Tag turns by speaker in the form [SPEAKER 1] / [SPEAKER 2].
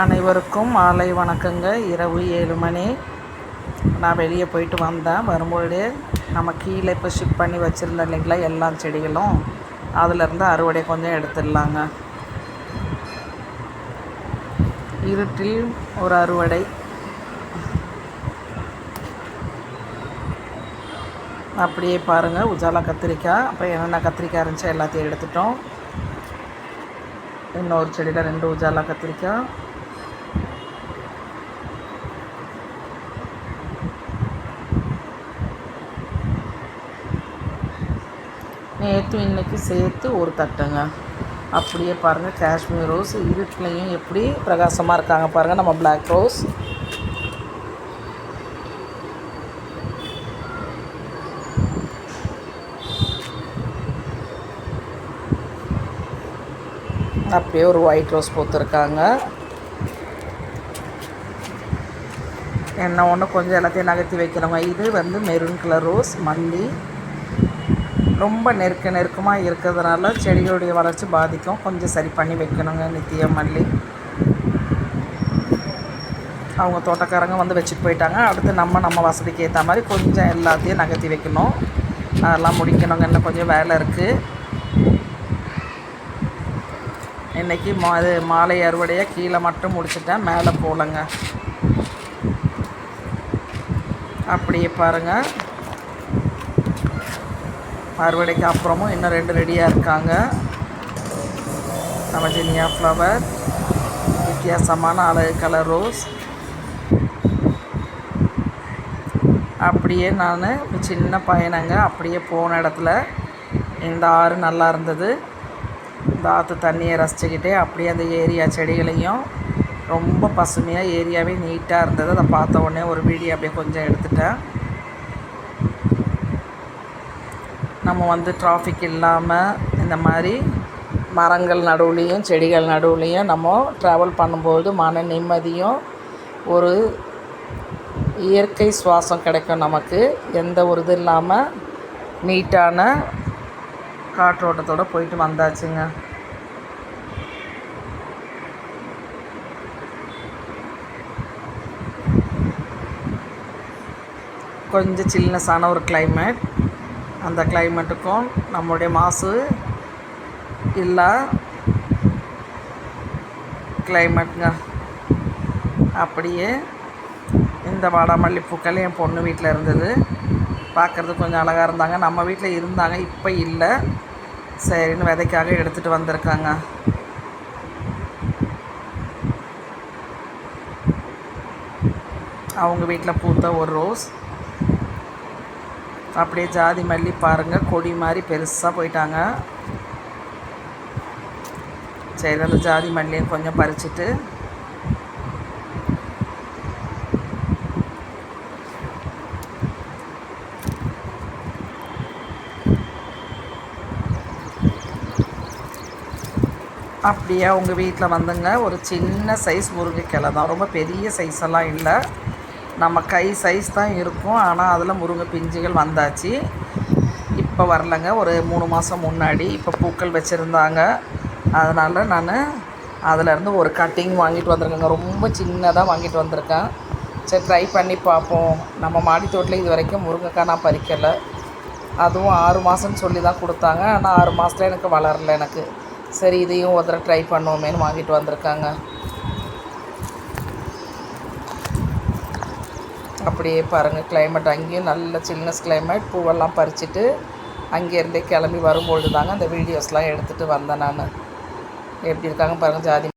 [SPEAKER 1] அனைவருக்கும் மாலை வணக்கங்க. இரவு 7 மணி. நான் வெளியே போயிட்டு வந்தேன். வரும்பொழுது நம்ம கீழே இப்போ ஷிஃப்ட் பண்ணி வச்சுருந்தோம் இல்லைங்களா எல்லா செடிகளும், அதிலேருந்து அறுவடை கொஞ்சம் எடுத்துடலாங்க. இருட்டில் ஒரு அறுவடை. அப்படியே பாருங்கள், உஜாலா கத்திரிக்காய், அப்புறம் என்னென்ன கத்திரிக்காய் இருந்துச்சோ எல்லாத்தையும் எடுத்துட்டோம். இன்னொரு செடியில் 2 உஜாலா கத்திரிக்காய். நேற்று இன்றைக்கி சேர்த்து ஒரு தட்டுங்க. அப்படியே பாருங்கள், காஷ்மீர் ரோஸ் இருட்டுலையும் எப்படி பிரகாசமாக இருக்காங்க பாருங்கள். நம்ம பிளாக் ரோஸ், அப்படியே ஒரு ஒயிட் ரோஸ் பூத்துருக்காங்க. என்ன ஒன்று கொஞ்சம் எல்லாத்தையும் நகர்த்தி வைக்கிறவங்க. இது மெரூன் கலர் ரோஸ். மல்லி ரொம்ப நெருக்கமாக இருக்கிறதுனால செடிகளுடைய வளர்ச்சி பாதிக்கும். கொஞ்சம் சரி பண்ணி வைக்கணுங்க. நித்திய மல்லி அவங்க தோட்டக்காரங்க வந்து வச்சுட்டு போயிட்டாங்க. அடுத்து நம்ம வசதிக்கு ஏற்ற மாதிரி கொஞ்சம் எல்லாத்தையும் நகர்த்தி வைக்கணும். அதெல்லாம் முடிக்கணுங்க. இன்னும் கொஞ்சம் வேலை இருக்குது. இன்றைக்கி மாலை அறுவடையாக கீழே மட்டும் முடிச்சுட்டேன், மேலே போகலங்க. அப்படியே பாருங்கள், அறுவடைக்கு அப்புறமும் இன்னும் 2 ரெடியாக இருக்காங்க. நம்ம ஜினியா ஃப்ளவர், வித்தியாசமான அழகு கலர் ரோஸ். அப்படியே நான் சின்ன பையனங்க. அப்படியே போன இடத்துல இந்த ஆறு நல்லா இருந்தது. இந்த ஆற்று தண்ணியை ரசிச்சுக்கிட்டே அப்படியே அந்த ஏரியா செடிகளையும், ரொம்ப பசுமையாக ஏரியாவே நீட்டாக இருந்தது. அதை பார்த்த உடனே ஒரு வீடியோ அப்படியே கொஞ்சம் எடுத்துட்டேன். நம்ம டிராஃபிக் இல்லாமல் இந்த மாதிரி மரங்கள் நடுவுலையும் செடிகள் நடுவுலையும் நம்ம ட்ராவல் பண்ணும்போது மன நிம்மதியும் ஒரு இயற்கை சுவாசம் கிடைக்கும் நமக்கு. எந்த ஒரு இது இல்லாமல் நீட்டான காற்றோட்டத்தோடு போயிட்டு வந்தாச்சுங்க. கொஞ்சம் சில்னஸான ஒரு கிளைமேட். அந்த கிளைமேட்டுக்கும் நம்மளுடைய மாசு இல்லை கிளைமேட்டுங்க. அப்படியே இந்த வாடாமல்லி பூக்கள் என் பொண்ணு வீட்டில் இருந்தது. பார்க்குறதுக்கு கொஞ்சம் அழகாக இருந்தாங்க. நம்ம வீட்டில் இருந்தாங்க, இப்போ இல்லை. சரின்னு விதைக்காக எடுத்துகிட்டு வந்திருக்காங்க. அவங்க வீட்டில் பூத்த ஒரு ரோஸ். அப்படியே ஜாதி மல்லி பாருங்கள், கொடி மாதிரி பெருசாக போயிட்டாங்க. சரி, அந்த ஜாதி மல்லியும் கொஞ்சம் பறிச்சுட்டு அப்படியே அவங்க வீட்டில் வந்துங்க ஒரு சின்ன சைஸ் முருங்கைக்கிழை தான். ரொம்ப பெரிய சைஸெல்லாம் இல்லை, நம்ம கை சைஸ் தான் இருக்கும். ஆனால் அதில் முருங்கை பிஞ்சுகள் வந்தாச்சு. இப்போ வரலைங்க, ஒரு 3 மாதம் முன்னாடி. இப்போ பூக்கள் வச்சுருந்தாங்க. அதனால் நான் அதிலேருந்து ஒரு கட்டிங் வாங்கிட்டு வந்திருக்கேங்க. ரொம்ப சின்னதாக வாங்கிட்டு வந்திருக்கேன். சரி, ட்ரை பண்ணி பார்ப்போம். நம்ம மாடி தோட்டத்தில் இது வரைக்கும் முருங்கைக்காய் நான் பறிக்கலை. அதுவும் 6 மாதம்னு சொல்லி தான் கொடுத்தாங்க. ஆனால் 6 மாதத்தில் எனக்கு வளரலை எனக்கு. சரி, இதையும் ஒரு தடவை ட்ரை பண்ணுவோமேன்னு வாங்கிட்டு வந்திருக்காங்க. அப்படியே பாருங்கள், கிளைமேட் அங்கேயும் நல்ல சில்னஸ் கிளைமேட். பூவெல்லாம் பறிச்சுட்டு அங்கேருந்தே கிளம்பி வரும்பொழுது தாங்க அந்த வீடியோஸ்லாம் எடுத்துகிட்டு வந்தேன் நான். எப்படி இருக்காங்க பாருங்கள் ஜாதி